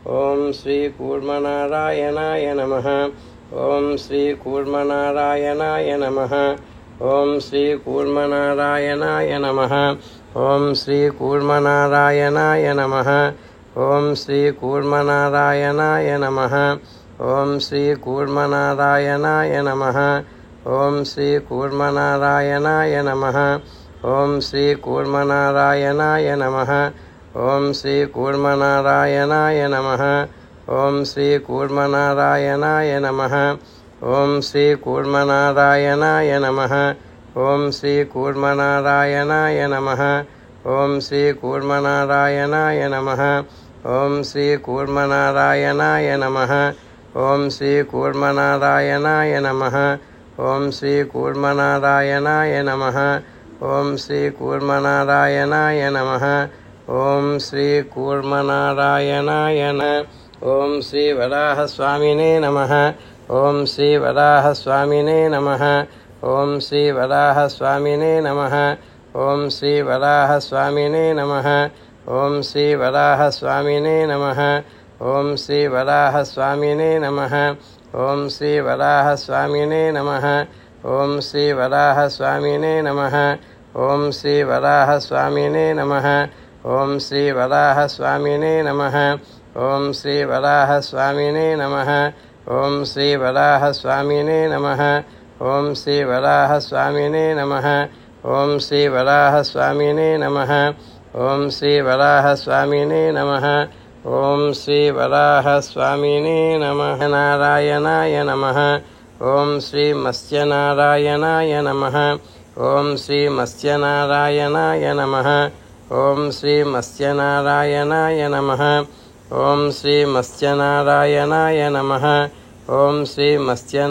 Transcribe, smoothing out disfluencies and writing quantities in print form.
ओम श्री कूर्मनारायणाय नमः। ओम श्री कूर्मनारायणाय नमः। ओम श्री कूर्मनारायणाय नमः। ओम श्री कूर्मनारायणाय नमः। ओम श्री कूर्मनारायणाय नमः। ओम श्री कूर्मनारायणाय नमः। ओम श्री कूर्मनारायणाय नमः। ओम श्री कूर्मनारायणाय नमः। ओम श्री कूर्मनारायणाय नमः। ओम श्री कूर्मनारायणाय नमः। ओम श्री कूर्मनारायणाय नमः। ओम श्री कूर्मनारायणाय नमः। ओम श्री कूर्मनारायणाय नमः। ओम श्री कूर्मनारायणाय नमः। ओम श्री कूर्मनारायणाय नमः। ओम श्री कूर्मनारायणाय नमः। ओम श्री कूर्मनारायणाय नमः। ओम श्री कूर्मनारायणाय नमः। ओम श्री वराहस्वामिने नमः। ओम श्री वराहस्वामिने नमः। ओम श्री वराहस्वामिने नमः। ओम श्री वराहस्वामिने नमः। ओम श्री वराहस्वामिने नमः। ओम श्री वराहस्वामिने नमः। ओम श्री वराहस्वामिने नमः। ओम श्री वराहस्वामिने नमः। ओम श्री वराहस्वामिने नमः। ओम श्री वराहस्वामिने नमः। ओम श्री वराहस्वामिने नमः। ओम श्री वराहस्वामिने नमः। ओम श्री वराहस्वामिने नमः। ओम श्री वराहस्वामिने नमः। ओम श्री वराहस्वामिने नमः। ओम श्री वराहस्वामिने नमः। नारायणाय नमः। ओम श्री मत्स्यनारायणाय नमः। ओम श्री मत्स्यनारायणाय नमः। ओम श्री मत्स्यनारायणाय नमः। ओम श्री मत्स्यनारायणाय नमः। ओम श्री मत्स्य